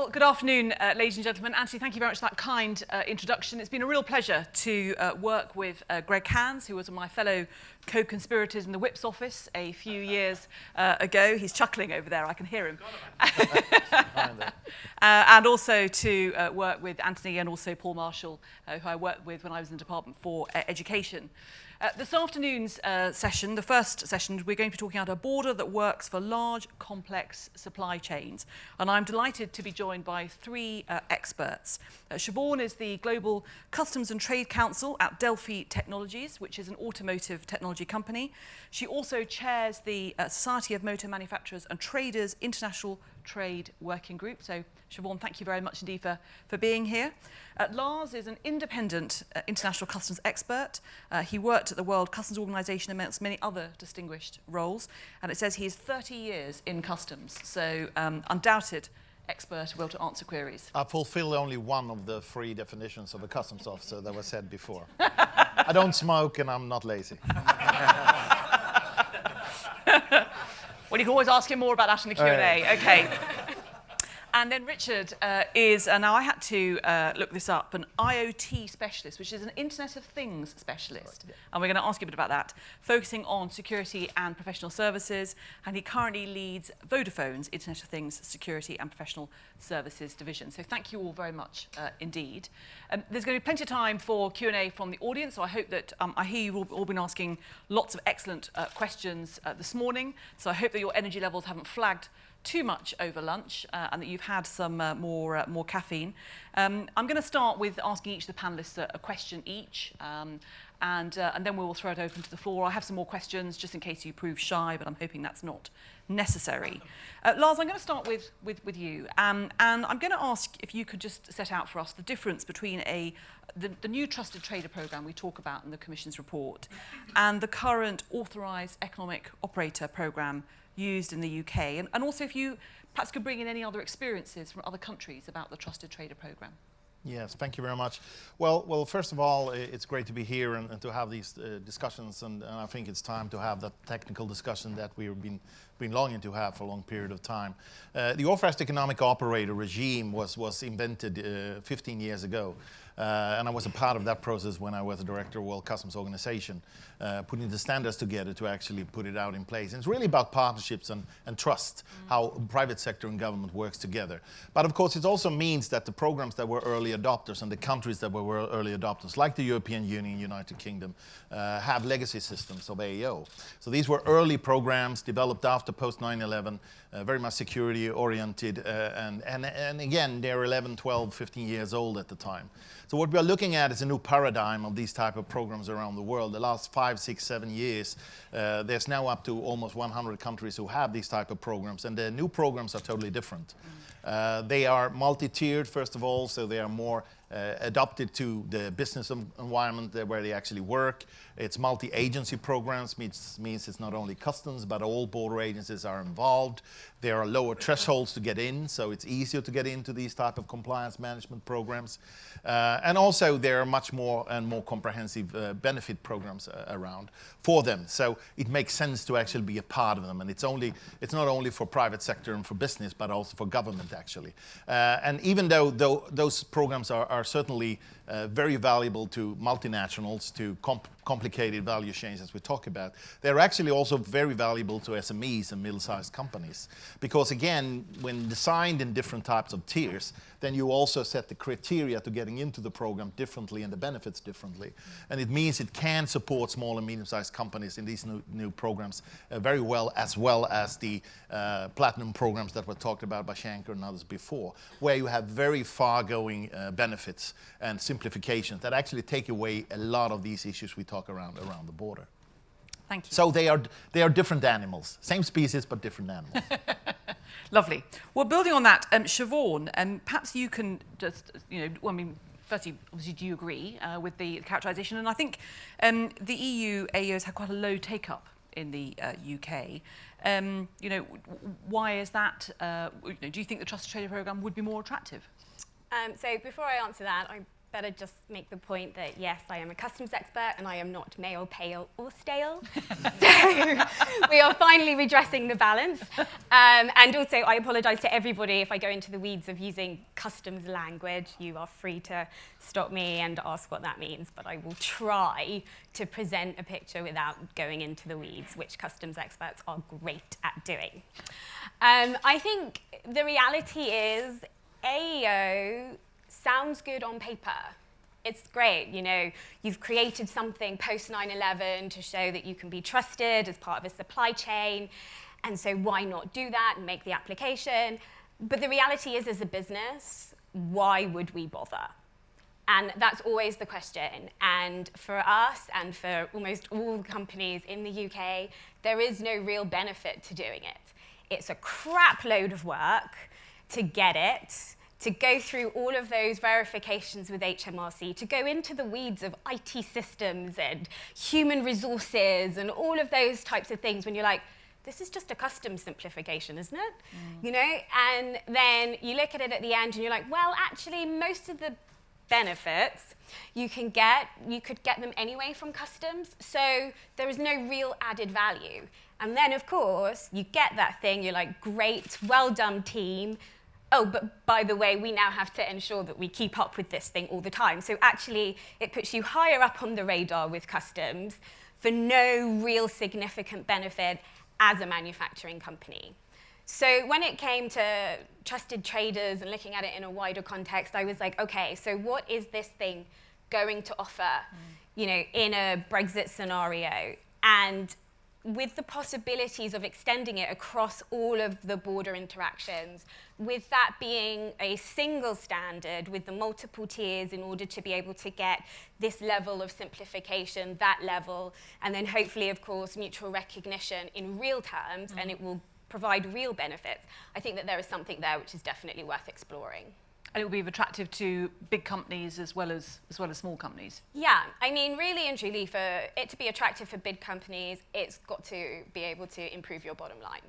Well, good afternoon, ladies and gentlemen. Anthony, thank you very much for that kind introduction. It's been a real pleasure to work with Greg Hands, who was one of my fellow co-conspirators in the Whip's office a few years ago. He's chuckling over there, I can hear him. And also to work with Anthony and also Paul Marshall, who I worked with when I was in the Department for Education. This afternoon's session, the first session, we're going to be talking about a border that works for large, complex supply chains. And I'm delighted to be joined by three experts. Siobhan is the Global Customs and Trade Counsel at Delphi Technologies, which is an automotive technology company. She also chairs the Society of Motor Manufacturers and Traders International Trade Working Group. So, Siobhan, thank you very much indeed for being here. Lars is an independent international customs expert. He worked at the World Customs Organization amongst many other distinguished roles, and it says he is 30 years in customs, so undoubted expert, will to answer queries. I fulfill only one of the three definitions of a customs officer that was said before. I don't smoke and I'm not lazy. Well, you can always ask him more about that in the Q&A. Okay. And then Richard is, now I had to look this up, an IoT specialist, which is an Internet of Things specialist. Right, yeah. And we're going to ask you a bit about that, focusing on security and professional services. And he currently leads Vodafone's Internet of Things Security and Professional Services division. So thank you all very much indeed. There's going to be plenty of time for Q&A from the audience, so I hope that I hear you've all been asking lots of excellent questions this morning. So I hope that your energy levels haven't flagged too much over lunch and that you've had some more caffeine. I'm going to start with asking each of the panellists a question each, and then we will throw it open to the floor. I have some more questions just in case you prove shy, but I'm hoping that's not necessary. Lars, I'm going to start with you, and I'm going to ask if you could just set out for us the difference between the new Trusted Trader Programme we talk about in the Commission's report and the current Authorised Economic Operator Programme used in the UK, and also if you perhaps could bring in any other experiences from other countries about the Trusted Trader Programme. Yes, thank you very much. Well, first of all, it's great to be here and to have these discussions, and I think it's time to have that technical discussion that we've been longing to have for a long period of time. The Authorised Economic Operator regime was invented 15 years ago. And I was a part of that process when I was the director of World Customs Organization, putting the standards together to actually put it out in place. And it's really about partnerships and trust, how private sector and government works together. But of course, it also means that the programs that were early adopters and the countries that were early adopters, like the European Union, United Kingdom, have legacy systems of AEO. So these were early programs developed after post 9/11, very much security oriented, and again, they're 11, 12, 15 years old at the time. So what we are looking at is a new paradigm of these type of programs around the world. The last 5, 6, 7 years, there's now up to almost 100 countries who have these type of programs, and the new programs are totally different. They are multi-tiered, first of all, so they are more adapted to the business environment where they actually work. It's multi-agency programs, means it's not only customs, but all border agencies are involved. There are lower thresholds to get in, so it's easier to get into these type of compliance management programs. And also there are much more and more comprehensive benefit programs around for them. So it makes sense to actually be a part of them. And it's not only for private sector and for business, but also for government actually. And even though those programs are certainly very valuable to multinationals, to complicated value chains as we talk about, they're actually also very valuable to SMEs and middle-sized companies. Because again, when designed in different types of tiers, then you also set the criteria to getting into the program differently and the benefits differently. And it means it can support small and medium-sized companies in these new programs very well as the platinum programs that were talked about by Shankar and others before, where you have very far-going benefits and simplifications that actually take away a lot of these issues we talk around the border. Thank you. So they are different animals, same species but different animals. Lovely. Well, building on that, Siobhan, perhaps you can just, firstly, obviously, do you agree with the characterisation? And I think the EU AEOs had quite a low take-up in the UK. Why is that? Do you think the Trusted Trader Programme would be more attractive? So before I answer that, I better just make the point that, yes, I am a customs expert and I am not male, pale, or stale. So we are finally redressing the balance. And also, I apologize to everybody if I go into the weeds of using customs language. You are free to stop me and ask what that means, but I will try to present a picture without going into the weeds, which customs experts are great at doing. I think the reality is AEO sounds good on paper. It's great, you know, you've created something post 9/11 to show that you can be trusted as part of a supply chain, and so why not do that and make the application? But the reality is, as a business, why would we bother? And that's always the question. And for us and for almost all companies in the UK, there is no real benefit to doing it. It's a crap load of work to get it, to go through all of those verifications with HMRC, to go into the weeds of IT systems and human resources and all of those types of things when you're like, this is just a customs simplification, isn't it? You know, and then you look at it at the end and you're like, well, actually, most of the benefits you could get them anyway from customs, so there is no real added value. And then, of course, you get that thing, you're like, great, well done, team. Oh, but by the way, we now have to ensure that we keep up with this thing all the time. So actually, it puts you higher up on the radar with customs for no real significant benefit as a manufacturing company. So when it came to trusted traders and looking at it in a wider context, I was like, okay, so what is this thing going to offer, you know, in a Brexit scenario? And with the possibilities of extending it across all of the border interactions, with that being a single standard with the multiple tiers in order to be able to get this level of simplification, that level, and then hopefully, of course, mutual recognition in real terms, and it will provide real benefits. I think that there is something there which is definitely worth exploring. And it will be attractive to big companies as well as small companies. Yeah, I mean, really and truly, for it to be attractive for big companies, it's got to be able to improve your bottom line.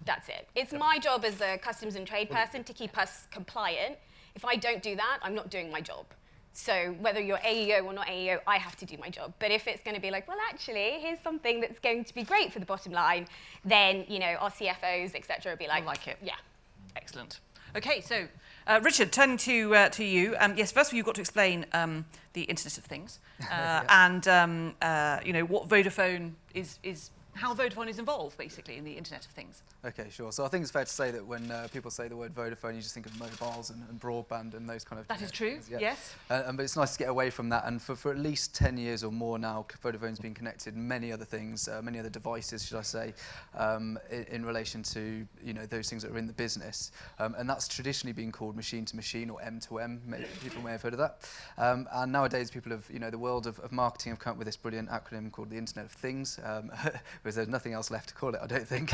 That's it. It's my job as a customs and trade person to keep us compliant. If I don't do that, I'm not doing my job. So whether you're AEO or not AEO, I have to do my job. But if it's going to be like, well, actually, here's something that's going to be great for the bottom line, then, you know, our CFOs, et cetera, will be like, We'll like it. Yeah. Excellent. Okay, so Richard, turning to you. Yes, first of all, you've got to explain the Internet of Things and you know what Vodafone is, how Vodafone is involved basically in the Internet of Things. Okay, sure. So I think it's fair to say that when people say the word Vodafone, you just think of mobiles and broadband and those kind of That is true, things, yeah. yes. But it's nice to get away from that. And for at least 10 years or more now, Vodafone's been connected many other things, many other devices, should I say, in relation to, you know, those things that are in the business. And that's traditionally been called machine to machine or M2M. People may have heard of that. And nowadays, people have, you know, the world of marketing have come up with this brilliant acronym called the Internet of Things, because there's nothing else left to call it, I don't think.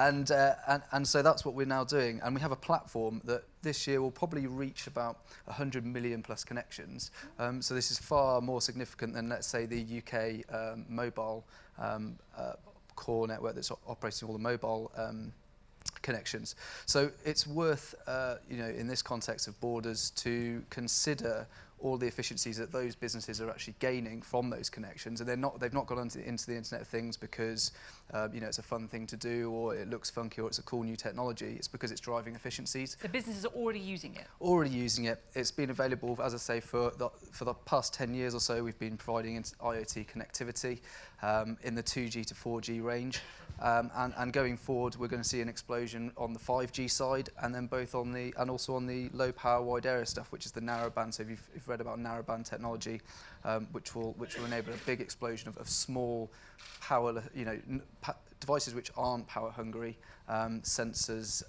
And so that's what we're now doing. And we have a platform that this year will probably reach about 100 million plus connections. So this is far more significant than, let's say, the UK mobile core network that's operating all the mobile connections. So it's worth, you know, in this context of borders, to consider all the efficiencies that those businesses are actually gaining from those connections, and they've not gone into the Internet of Things because you know, it's a fun thing to do, or it looks funky, or it's a cool new technology. It's because it's driving efficiencies. The businesses are already using it. Already using it. It's been available, as I say, for the past 10 years or so. We've been providing IoT connectivity in the 2G to 4G range. And going forward, we're going to see an explosion on the 5G side, and then also on the low power wide area stuff, which is the narrowband. So if you've read about narrowband technology, which will enable a big explosion of small power, you know, devices which aren't power hungry, sensors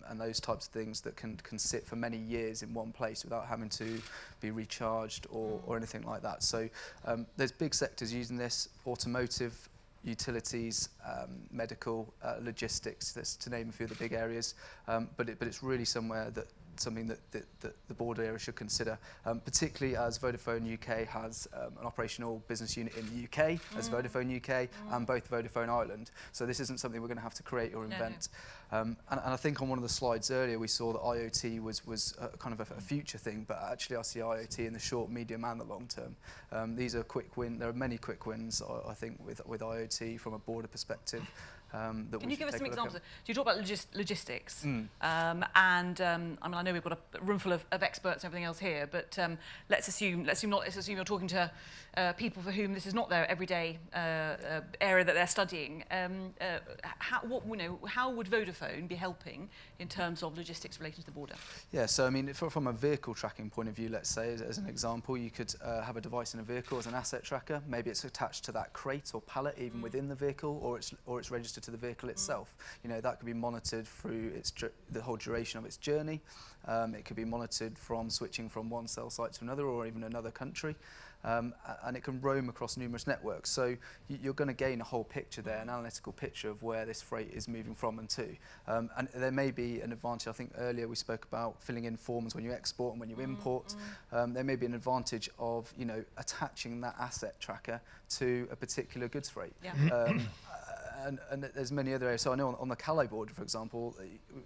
and those types of things that can sit for many years in one place without having to be recharged or anything like that. So there's big sectors using this: automotive, utilities, medical, logistics, that's to name a few of the big areas, but it's really somewhere that something that the border area should consider, particularly as Vodafone UK has an operational business unit in the UK as Vodafone UK and both Vodafone Ireland. So this isn't something we're going to have to create or invent. And I think on one of the slides earlier we saw that IoT was kind of a future thing, but actually I see IoT in the short, medium and the long term. These are quick wins. There are many quick wins, I think, with IoT from a border perspective. Can you give us some examples? Do you talk about logistics? I mean, I know we've got a room full of experts and everything else here, but let's assume you're talking to people for whom this is not their everyday area that they're studying. How would Vodafone be helping in terms of logistics related to the border? Yeah, so I mean, from a vehicle tracking point of view, let's say, as an example, you could have a device in a vehicle as an asset tracker. Maybe it's attached to that crate or pallet, even within the vehicle, or it's registered to the vehicle itself. You know, that could be monitored through the whole duration of its journey. It could be monitored from switching from one cell site to another or even another country. And it can roam across numerous networks. So you're going to gain a whole picture there, an analytical picture of where this freight is moving from and to. And there may be an advantage. I think earlier we spoke about filling in forms when you export and when you import. There may be an advantage of, you know, attaching that asset tracker to a particular goods freight. Yeah. And there's many other areas. So I know on the Calais border, for example,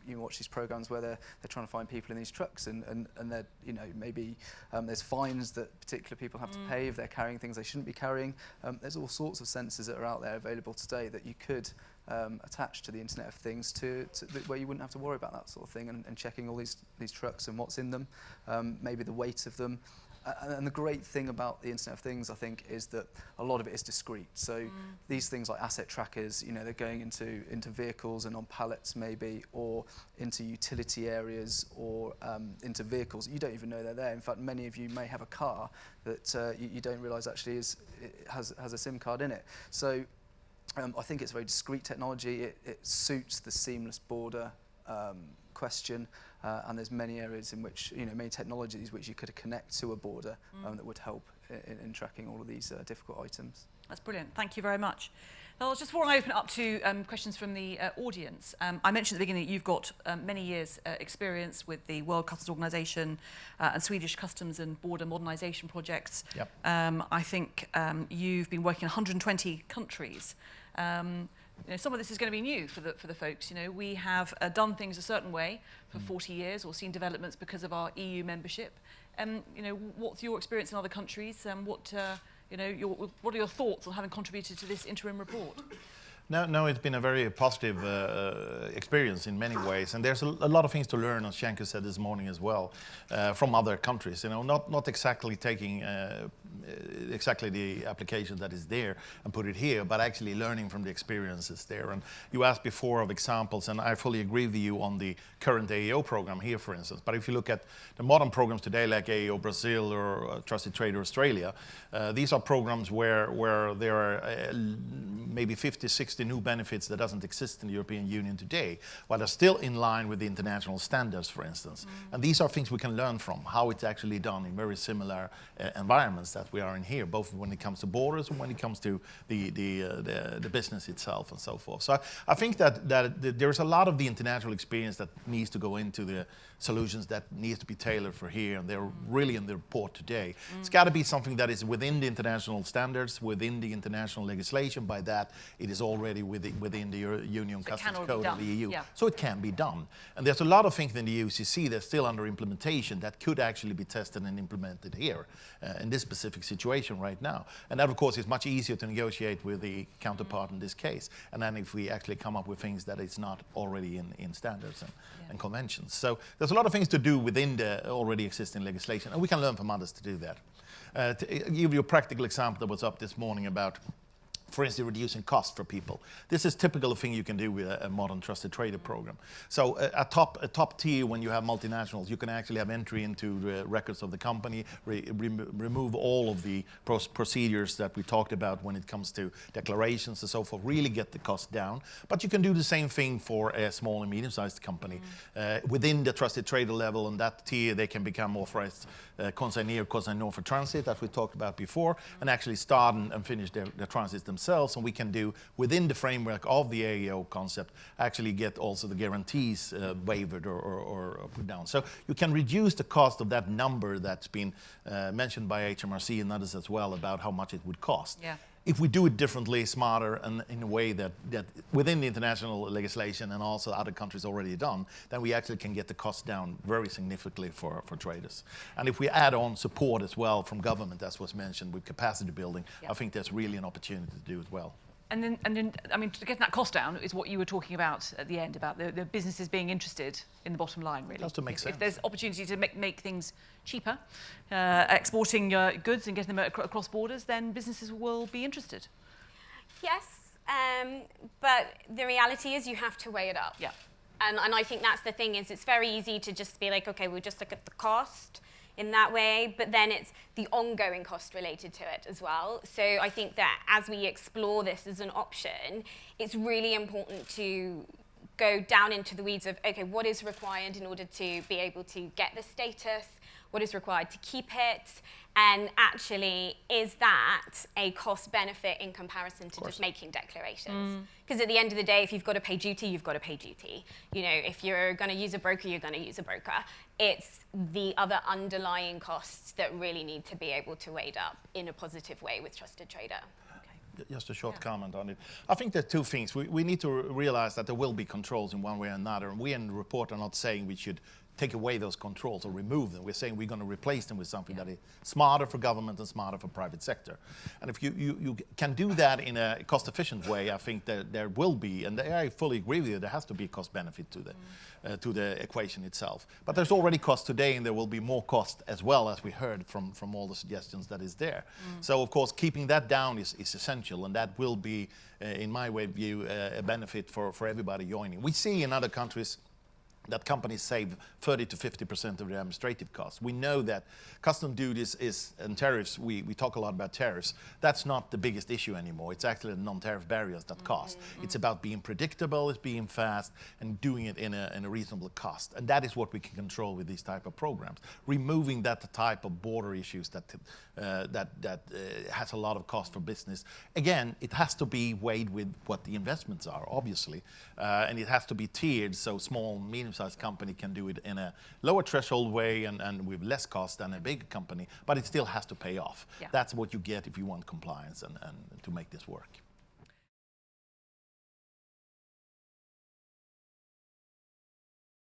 you watch these programs where they're trying to find people in these trucks, and they're, you know, maybe there's fines that particular people have to pay if they're carrying things they shouldn't be carrying. There's all sorts of sensors that are out there available today that you could attach to the Internet of Things where you wouldn't have to worry about that sort of thing, and checking all these trucks and what's in them, maybe the weight of them. And the great thing about the Internet of Things, I think, is that a lot of it is discrete. So these things like asset trackers, you know, they're going into vehicles and on pallets maybe, or into utility areas, or into vehicles. You don't even know they're there. In fact, many of you may have a car that you don't realise actually has a SIM card in it. So I think it's very discrete technology. It suits the seamless border question, and there's many areas in which, you know, many technologies which you could connect to a border that would help in tracking all of these difficult items. That's brilliant. Thank you very much. Now, just before I open it up to questions from the audience, I mentioned at the beginning that you've got many years' experience with the World Customs Organisation and Swedish Customs and Border Modernisation projects. Yep. I think you've been working in 120 countries. You know, some of this is going to be new for the folks. You know, we have done things a certain way for 40 years, or seen developments because of our EU membership. You know, what's your experience in other countries? What are your thoughts on having contributed to this interim report? No, it's been a very positive experience in many ways, and there's a lot of things to learn, as Shanker said this morning as well, from other countries. You know, not exactly taking exactly the application that is there and put it here, but actually learning from the experiences there. And you asked before of examples, and I fully agree with you on the current AEO program here, for instance. But if you look at the modern programs today, like AEO Brazil or Trusted Trader Australia, these are programs where there are maybe 50, 60 new benefits that doesn't exist in the European Union today, while they're still in line with the international standards, for instance. And these are things we can learn from, how it's actually done in very similar environments that we are in here, both when it comes to borders and when it comes to the business itself and so forth. So I think that there's a lot of the international experience that needs to go into the solutions that needs to be tailored for here, and they're really in the report today. It's got to be something that is within the international standards, within the international legislation. By that, it is already within the Union Customs Code of the EU. Yeah. So it can be done. And there's a lot of things in the UCC that's still under implementation that could actually be tested and implemented here in this specific situation right now. And that, of course, is much easier to negotiate with the counterpart in this case. And then if we actually come up with things that is not already in standards and conventions. So there's a lot of things to do within the already existing legislation, and we can learn from others to do that. To give you a practical example that was up this morning about, for instance, reducing cost for people. This is typical thing you can do with a modern trusted trader program. So a top tier, when you have multinationals, you can actually have entry into the records of the company, remove all of the procedures that we talked about when it comes to declarations and so forth, really get the cost down. But you can do the same thing for a small and medium-sized company. Within the trusted trader level and that tier, they can become authorized consignor for transit, as we talked about before, and actually start and finish their transits themselves themselves, and we can do within the framework of the AEO concept actually get also the guarantees waived or put down. So you can reduce the cost of that number that's been mentioned by HMRC and others as well about how much it would cost. Yeah. If we do it differently, smarter, and in a way that within the international legislation and also other countries already done, then we actually can get the cost down very significantly for traders. And if we add on support as well from government, as was mentioned, with capacity building, I think there's really an opportunity to do it well. And then, I mean, to get that cost down is what you were talking about at the end, about the businesses being interested in the bottom line, really. Has to make sense. If there's opportunity to make things cheaper, exporting goods and getting them across borders, then businesses will be interested. Yes, but the reality is you have to weigh it up. Yeah. And I think that's the thing, is it's very easy to just be like, okay, we'll just look at the cost in that way, but then it's the ongoing cost related to it as well. So I think that as we explore this as an option, it's really important to go down into the weeds of, okay, what is required in order to be able to get the status? What is required to keep it? And actually, is that a cost benefit in comparison to just making declarations? Because at the end of the day, if you've got to pay duty, you've got to pay duty. You know, if you're going to use a broker, you're going to use a broker. It's the other underlying costs that really need to be able to weighed up in a positive way with Trusted Trader. Just a short comment on it. I think there are two things. We need to realize that there will be controls in one way or another, and we in the report are not saying we should take away those controls or remove them. We're saying we're going to replace them with something that is smarter for government and smarter for private sector. And if you can do that in a cost-efficient way, I think that there will be, and I fully agree with you, there has to be a cost benefit to the equation itself. But there's already cost today, and there will be more cost as well, as we heard from all the suggestions that is there. So of course, keeping that down is essential, and that will be, in my way of view, a benefit for everybody joining. We see in other countries that companies save 30 to 50% of their administrative costs. We know that custom duties and tariffs, we talk a lot about tariffs, that's not the biggest issue anymore. It's actually the non-tariff barriers that cost. It's about being predictable, it's being fast, and doing it in a reasonable cost. And that is what we can control with these type of programs. Removing that type of border issues that has a lot of cost for business. Again, it has to be weighed with what the investments are, obviously. And it has to be tiered, so small, medium-sized company can do it in a lower threshold way and with less cost than a big company, but it still has to pay off. Yeah. That's what you get if you want compliance and to make this work.